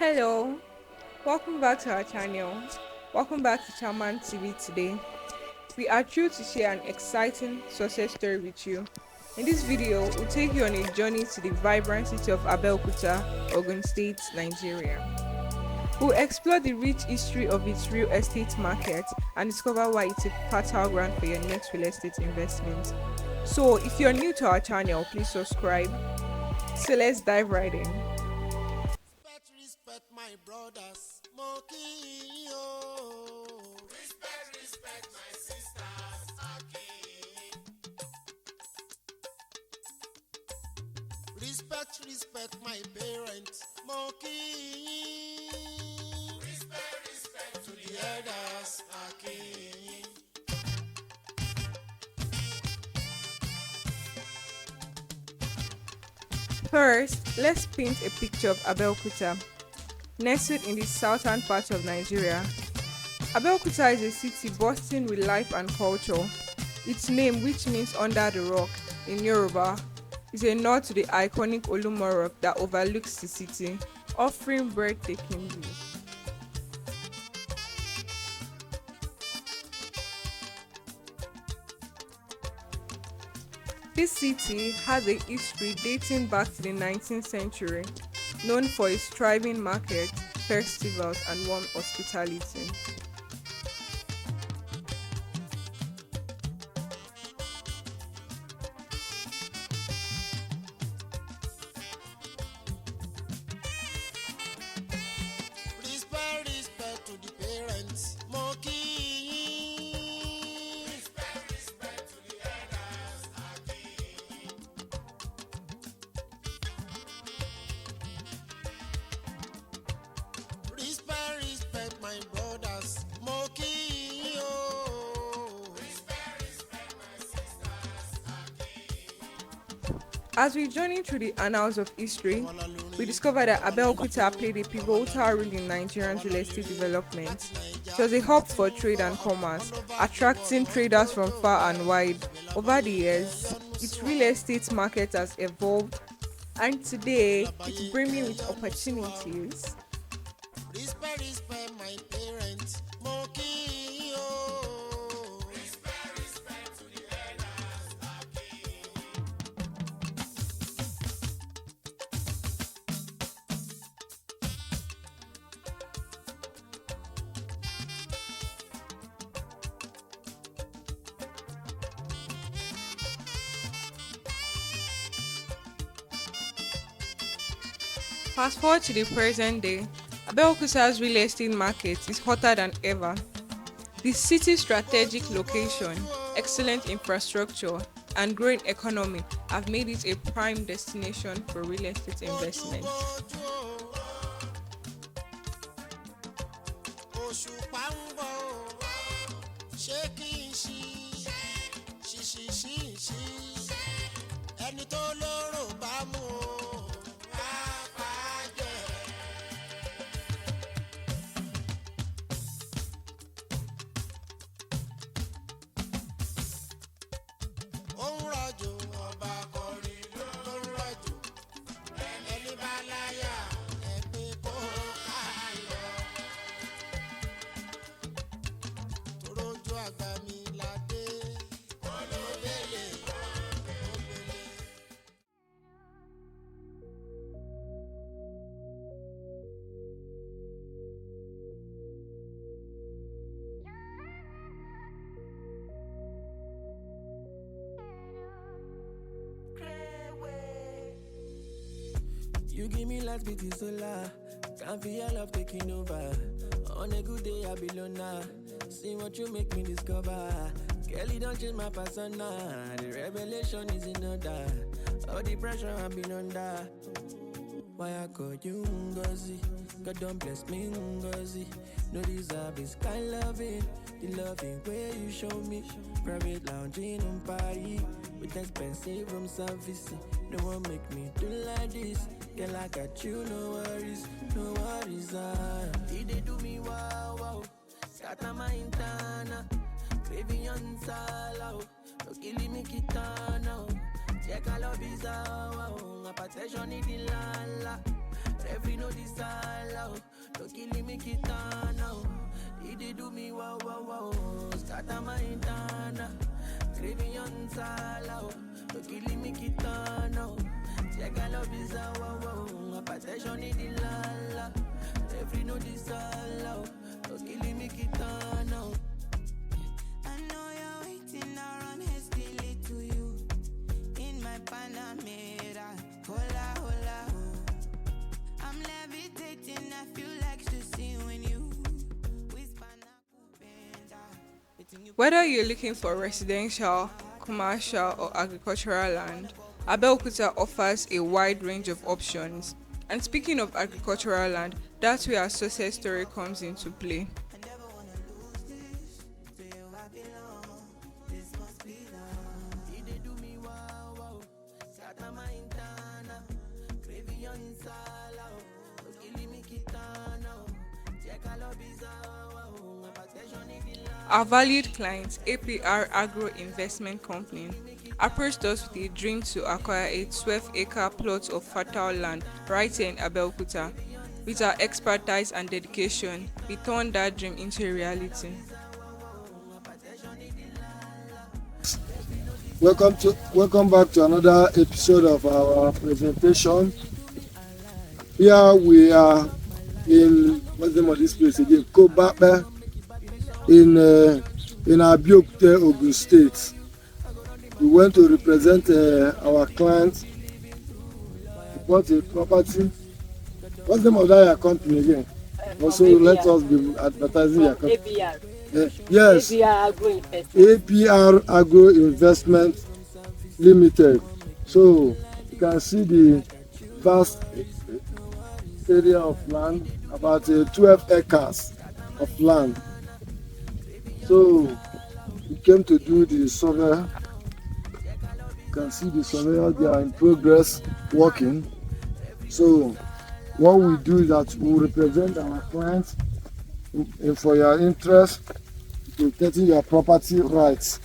Hello, welcome back to our channel. Welcome back to Chairman TV today. We are thrilled to share an exciting success story with you. In this video, we'll take you on a journey to the vibrant city of Abeokuta, Ogun State, Nigeria. We'll explore the rich history of its real estate market and discover why it's a fertile ground for your next real estate investment. So, if you're new to our channel, please subscribe. So let's dive right in. Respect my brothers, Moki, oh. Respect my sisters, Aki. Respect my parents, Moki. Respect to the elders, Aki. First, let's paint a picture of Abeokuta. Nestled in the southern part of Nigeria, Abeokuta is a city bursting with life and culture. Its name, which means under the rock in Yoruba, is a nod to the iconic Olumo Rock that overlooks the city, offering breathtaking views. This city has a history dating back to the 19th century, known for its thriving market, festivals, and warm hospitality. Respect to the parents, Moki. Respect to the elders, Aki. Respect my brothers, Moki, oh. Respect my sisters, Aki. As we journey through the annals of history, we discover that Abeokuta played a pivotal role in Nigerian real estate development. It was a hub for trade and commerce, attracting traders from far and wide. Over the years, its real estate market has evolved, and today it's brimming with opportunities. Respect my parents, Moki, oh. Respect to the elders, Aki. Fast forward to the present day, Abeokuta's real estate market is hotter than ever. The city's strategic location, excellent infrastructure, and growing economy have made it a prime destination for real estate investment. Òṣùpá ń bọ̀ o, ṣé kí n ṣí ẹni tó lóró bá mú o, á bàjẹ́. Ó ń rọ̀jò ọba kọrin ló ń rọ̀jò, ẹni bá láyà ẹ̀mí kó ká lọ. Torójú àgbà mi ládé, olóbèlè, olóbèlè. You give me last beat is solar. Can't feel your love taking over. On a good day, I be loner. See what you make me discover. Kelly don't change my persona. The revelation is in order. All the pressure I've been under. Why I call you Ngozi? God don't bless me Ngozi. No deserve this kind loving. The loving way you show me. Private lounging on party. With expensive room service. No one make me do like this. Girl, I got you, no worries, no worries. They do me wow, wow. Scatter my intana. Craving on sala. No killing me kitana. Check all of visa. Hypertension in the lala. Every no desala. To kill me kitana. He did do me wow wow wow. Scatter my intana. Craving on sala. To kill me kitana. Check I love is a wow wow. Hypertension in the lala. Every no this all. To kill me kitana. I know you're waiting around hastily to you in my Panamera. Hola, hola, oh. I'm levitating, I feel like to see when you whisper. Whether you're looking for residential, commercial, or agricultural land, Abeokuta offers a wide range of options. And speaking of agricultural land, that's where our success story comes into play. Our valued client, APR Agro Investment Company, approached us with a dream to acquire a 12-acre plot of fertile land right here in Abeokuta. With our expertise and dedication, we turned that dream into a reality. Welcome back to another episode of our presentation. Here we are in what's the name of this place again? Kobape in Abeokuta, Ogun State. We went to represent our clients. We bought a property. What's the name of that company again? Also, let us be advertising your company. APR. Yes. APR Agro Investment. APR Agro Investment Limited. So you can see the vast area of land, about 12 acres of land. So we came to do the survey. You can see the surveyors, they are in progress working. So what we do is that we represent our clients for your interest, protecting your property rights.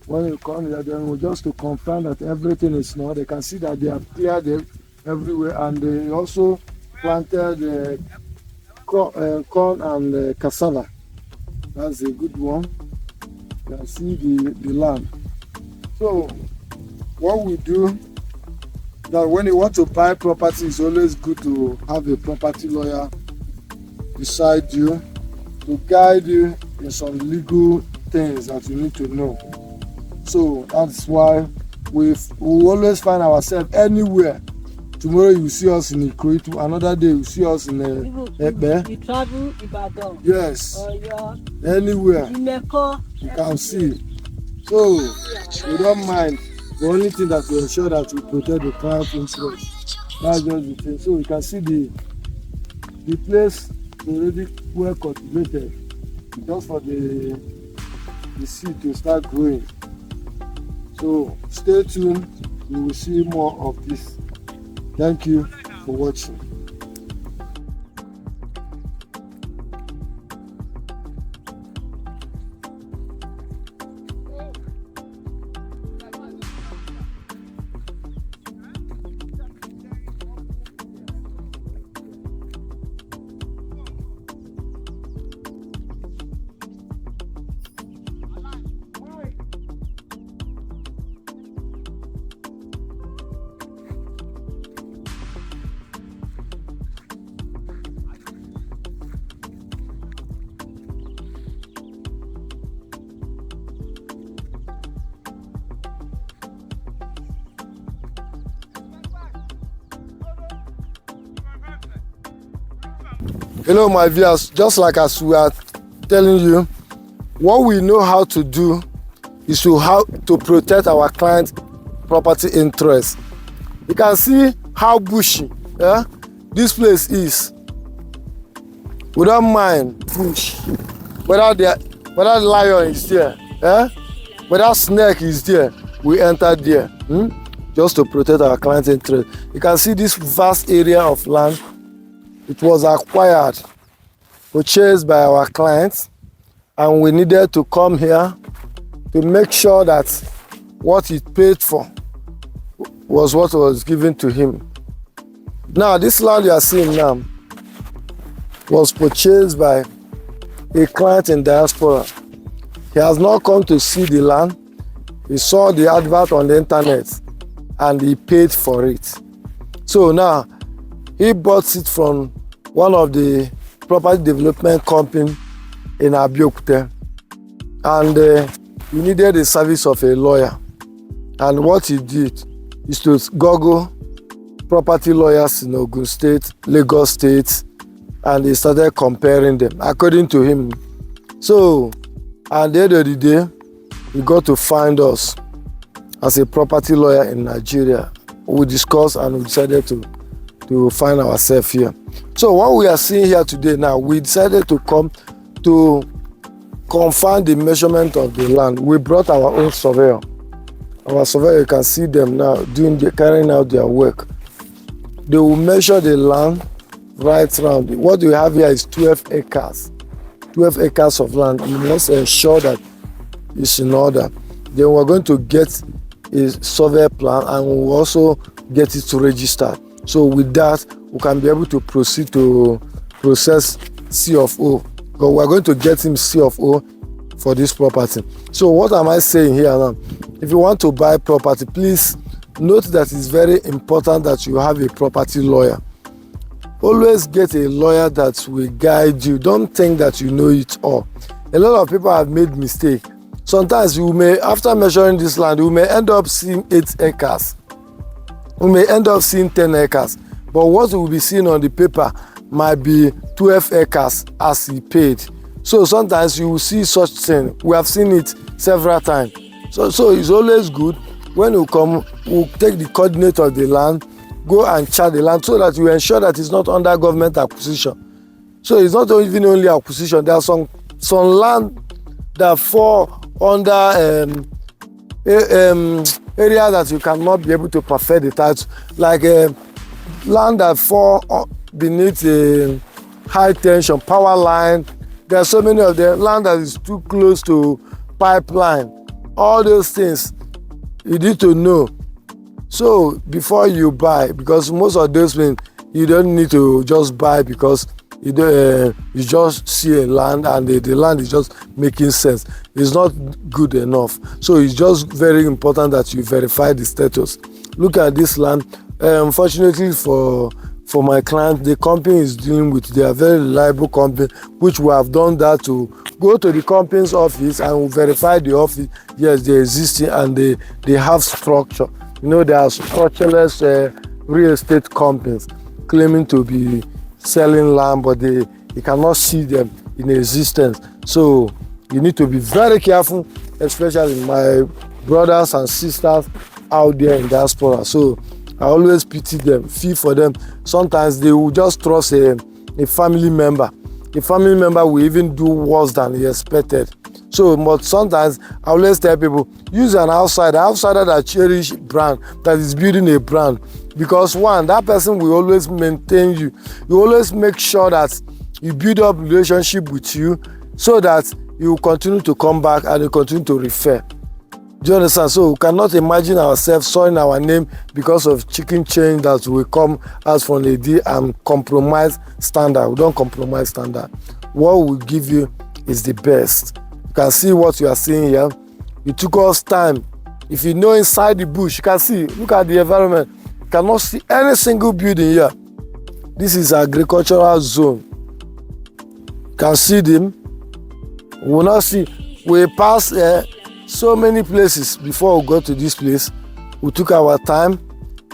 When you come here, then we just to confirm that everything is not. They can see that they have cleared it everywhere, and they also planted corn and cassava. That's a good one. You can see the land. So what we do, that when you want to buy property, it's always good to have a property lawyer beside you to guide you in some legal things that you need to know. So that's why we always find ourselves anywhere. Tomorrow you see us in Ikoyi, another day you see us in Ebe. You travel Ibadan. Yes, anywhere you can see. So we don't mind. The only thing that we ensure that we protect the client interest. That's just the thing. So you can see the place already well cultivated, just for the seed to start growing. So stay tuned. You will see more of this. Thank you for watching. Hello my viewers, just like as we are telling you, what we know how to do is how to protect our client property interest. You can see how bushy this place is. We don't mind bush, whether the lion is there, whether snake is there, we enter there just to protect our client interest. You can see this vast area of land. It was acquired, purchased by our clients, and we needed to come here to make sure that what he paid for was what was given to him. Now, this land you are seeing now, was purchased by a client in diaspora. He has not come to see the land. He saw the advert on the internet and he paid for it. So now he bought it from one of the property development company in Abeokuta, and he needed the service of a lawyer. And what he did is to Google property lawyers in Ogun State, Lagos State, and he started comparing them according to him. So at the end of the day, he got to find us as a property lawyer in Nigeria. We discussed and we decided to find ourselves here. So what we are seeing here today now, we decided to come to confirm the measurement of the land. We brought our own surveyor. Our surveyor, you can see them now carrying out their work. They will measure the land right round. What we have here is 12 acres. 12 acres of land. We must ensure that it's in order. Then we're going to get a survey plan and we'll also get it registered. So with that, we can be able to proceed to process C of O. But we're going to get him C of O for this property. So what am I saying here now? If you want to buy property, please note that it's very important that you have a property lawyer. Always get a lawyer that will guide you. Don't think that you know it all. A lot of people have made mistakes. Sometimes you may, after measuring this land, we may end up seeing 8 acres. We may end up seeing 10 acres. But what we will be seeing on the paper might be 12 acres as he paid. So sometimes you will see such thing. We have seen it several times. So it's always good when you come, we'll take the coordinate of the land, go and chart the land so that you ensure that it's not under government acquisition. So it's not even only acquisition. There are some land that fall under area that you cannot be able to perfect the title, like land that fall beneath a high tension power line. There are so many of them. Land that is too close to pipeline. All those things you need to know. So before you buy, because most of those things you don't need to just buy because you just see a land and the land is just making sense. It's not good enough. So it's just very important that you verify the status. Look at this land. Unfortunately for my client, the company is dealing with, they are very reliable company, which we have done that to go to the company's office and we verify the office. Yes, they exist and they have structure. You know, there are structureless real estate companies claiming to be selling land, but they cannot see them in existence. So you need to be very careful, especially my brothers and sisters out there in diaspora. So I always pity them, feel for them. Sometimes they will just trust a family member. A family member will even do worse than he expected. So, but sometimes I always tell people, use an outsider that cherish brand, that is building a brand. Because one, that person will always maintain you. You always make sure that you build up relationship with you so that you will continue to come back and you continue to refer. Do you understand? So we cannot imagine ourselves sowing our name because of chicken change that will come as from a deal and compromise standard. We don't compromise standard. What we give you is the best. You can see what you are seeing here. It took us time. If you know inside the bush, you can see, look at the environment. You cannot see any single building here. This is agricultural zone. You can see them. We will not see. We pass so many places before we go to this place. We took our time.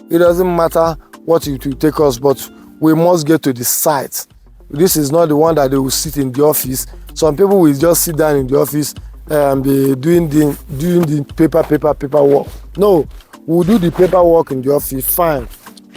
It doesn't matter what it will take us, but we must get to the site. This is not the one that they will sit in the office. Some people will just sit down in the office and be doing the paperwork. No, we'll do the paperwork in the office, fine,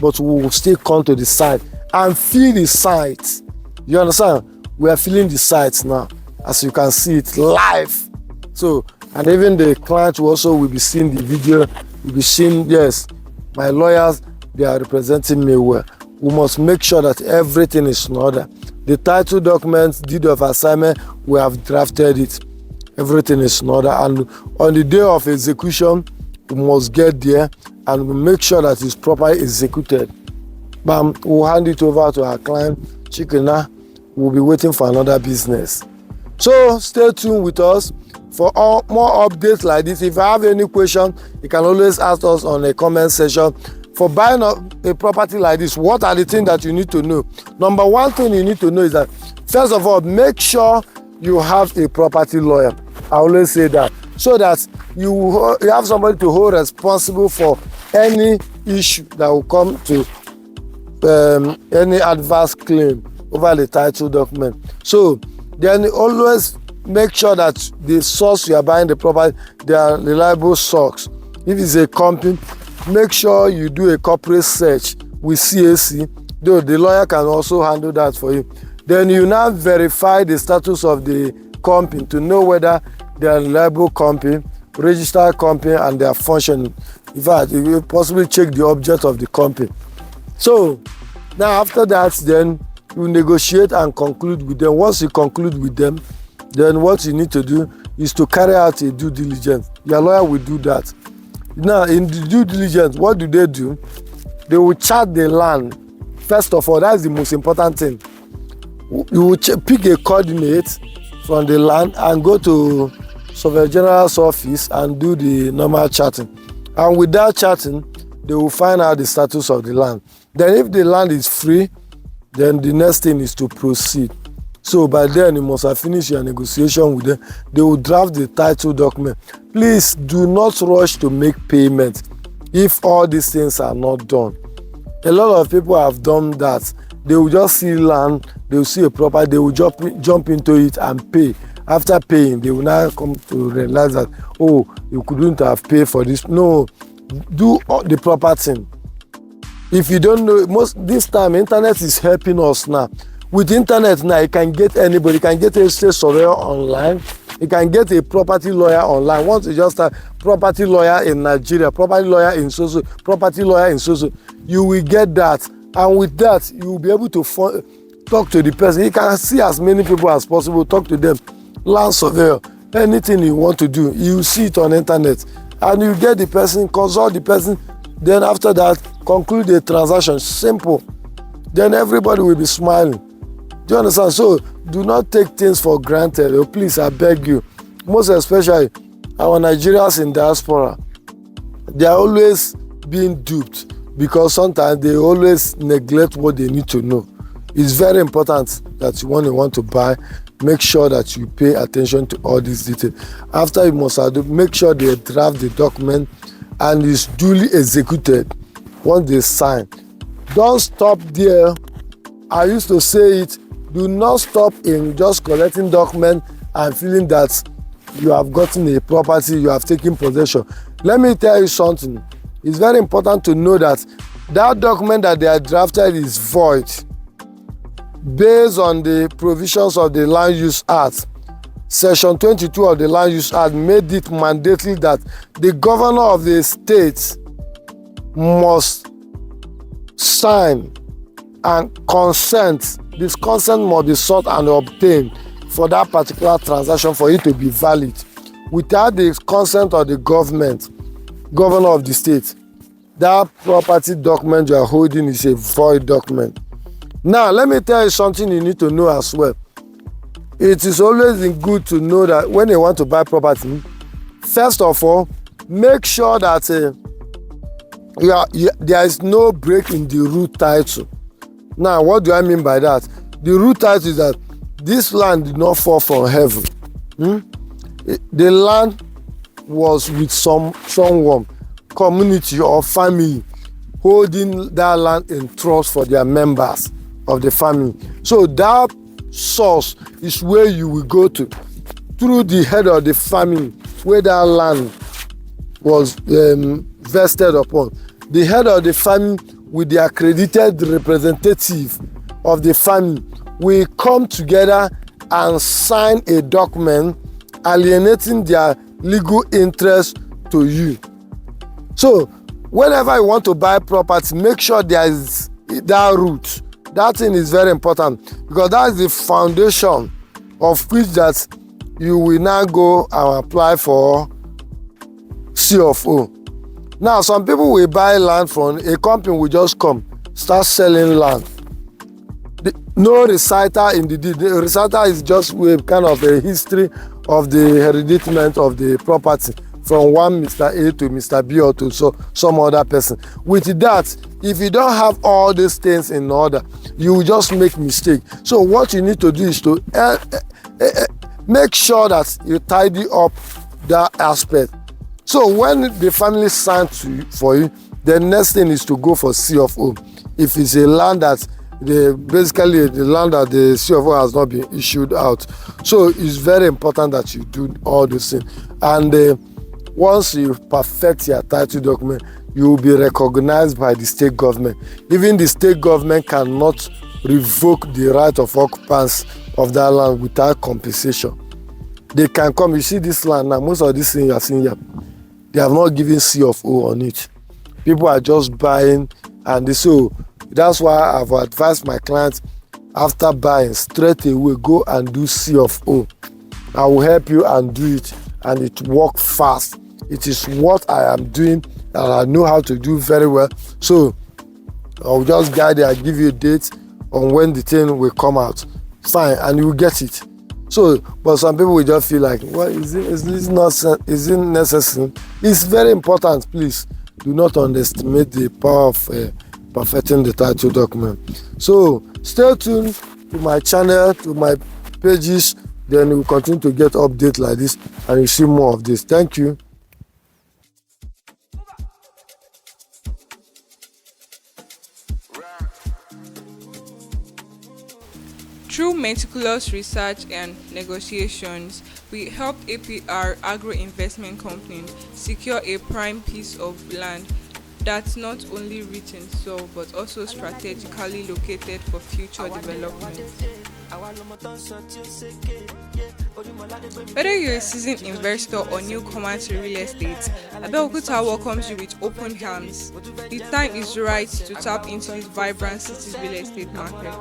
but we will still come to the site and feel the site. You understand? We are feeling the site now, as you can see it live. So, and even the client will be seeing the video, will be seeing, yes, my lawyers, they are representing me well. We must make sure that everything is in order. The title documents, deed of assignment, we have drafted it. Everything is in order. And on the day of execution, we must get there and we make sure that it's properly executed. Bam, we'll hand it over to our client, Chikena. we'll be waiting for another business. So stay tuned with us for more updates like this. If you have any question, you can always ask us on the comment section. For buying a property like this, what are the things that you need to know? Number one thing you need to know is that, first of all, make sure you have a property lawyer. I always say that, so that you have somebody to hold responsible for any issue that will come to any adverse claim over the title document. So then always make sure that the source you are buying the property, they are reliable source. If it's a company, make sure you do a corporate search with CAC, though the lawyer can also handle that for you. Then you now verify the status of the company to know whether they are a reliable company, registered company, and they are functioning. In fact, you will possibly check the object of the company. So now after that, then you negotiate and conclude with them. Once you conclude with them, then what you need to do is to carry out a due diligence. Your lawyer will do that. Now in the due diligence, what do? They will chart the land. First of all, that's the most important thing. You will pick a coordinate from the land and go to Surveyor General's office and do the normal charting. And with that charting, they will find out the status of the land. Then if the land is free, then the next thing is to proceed. So by then you must have finished your negotiation with them. They will draft the title document. Please do not rush to make payment if all these things are not done. A lot of people have done that. They will just see land, they will see a property, they will jump into it and pay. After paying, they will now come to realize that, oh, you couldn't have paid for this. No, do the proper thing. If you don't know, this time internet is helping us now. With internet now, you can get anybody. You can get a state surveyor online. You can get a property lawyer online. Once you just start property lawyer in Nigeria, property lawyer in Soso, property lawyer in Soso, you will get that. And with that, you will be able to talk to the person. You can see as many people as possible, talk to them. Land surveyor, anything you want to do, you see it on internet. And you get the person, consult the person. Then after that, conclude the transaction. Simple. Then everybody will be smiling. Do you understand? So do not take things for granted. Oh, please, I beg you. Most especially our Nigerians in diaspora, they are always being duped because sometimes they always neglect what they need to know. It's very important that when you want to buy, make sure that you pay attention to all these details. After you must make sure they draft the document and it's duly executed once they sign. Don't stop there. I used to say it, do not stop in just collecting documents and feeling that you have gotten a property, you have taken possession. Let me tell you something. It's very important to know that that document that they are drafted is void based on the provisions of the Land Use Act. Section 22 of the Land Use Act made it mandatory that the governor of the state must sign and consent. This consent must be sought and obtained for that particular transaction for it to be valid. Without the consent of the governor of the state, that property document you are holding is a void document. Now, let me tell you something you need to know as well. It is always good to know that when you want to buy property, first of all, make sure that there is no break in the root title. Now, what do I mean by that? The root title is that this land did not fall from heaven. The land was with someone, community or family, holding that land in trust for their members of the family. So that source is where you will go to through the head of the family where that land was vested upon. The head of the family with the accredited representative of the family will come together and sign a document alienating their legal interest to you. So whenever you want to buy property, make sure there is that root. That thing is very important because that is the foundation of which that you will now go and apply for C of O. Now, some people will buy land from a company will just come, start selling land. no reciter in the deed. The reciter is just a kind of a history of the hereditament of the property from one Mr. A to Mr. B or to some other person. With that, if you don't have all these things in order, you will just make mistake. So what you need to do is to make sure that you tidy up that aspect. So when the family signs for you, the next thing is to go for C of O. If it's a land that basically the land that the C of O has not been issued out. So it's very important that you do all these things. And once you perfect your title document, you will be recognized by the state government. Even the state government cannot revoke the right of occupants of that land without compensation. They can come. You see this land now, most of these things you are seeing here, they have not given C of O on it. People are just buying, and so that's why I've advised my clients, after buying, straight away go and do C of O. I will help you and do it, and it work fast. It is what I am doing and I know how to do very well. So I'll just guide you, I'll give you a date on when the thing will come out. Fine, and you will get it. So, but some people will just feel like, well, is it necessary? It's very important. Please do not underestimate the power of perfecting the title document. So stay tuned to my channel, to my pages, then we'll continue to get updates like this and you see more of this. Thank you. Through meticulous research and negotiations, we helped APR Agro Investment Company secure a prime piece of land that's not only rich in soil but also strategically located for future development. Whether you're a seasoned investor or newcomer to real estate, Abeokuta welcomes you with open arms. The time is right to tap into this vibrant city's real estate market.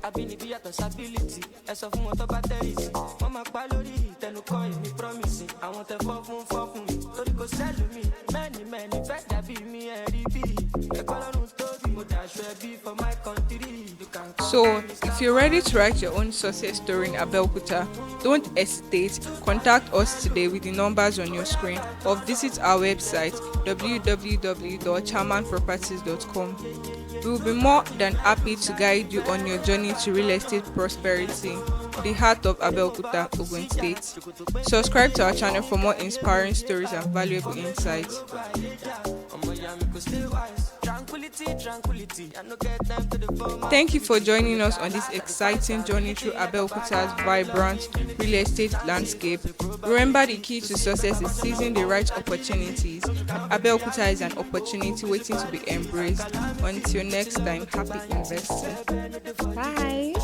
Àbínibí yàtọ̀ sábílítì ẹ sọ fún wọn tó bá tẹ̀rìtì wọ́n máa pa lórí ìtẹnu kan èmi promise àwọn tẹ fọ́ fún mi torí kò sẹ́lù mi mẹ́ni fẹ́ dàbí mi ẹ̀rí bí ẹ̀kọ́ lọ́rùn tóbi mo dàṣọ ẹbí for my country. So, if you're ready to write your own success story in Abeokuta, don't hesitate. Contact us today with the numbers on your screen or visit our website www.chairmanproperties.com. We will be more than happy to guide you on your journey to real estate prosperity, the heart of Abeokuta, Ogun State. Subscribe to our channel for more inspiring stories and valuable insights. Thank you for joining us on this exciting journey through Abeokuta's vibrant real estate landscape. Remember, the key to success is seizing the right opportunities. Abeokuta is an opportunity waiting to be embraced. Until next time, happy investing. Bye.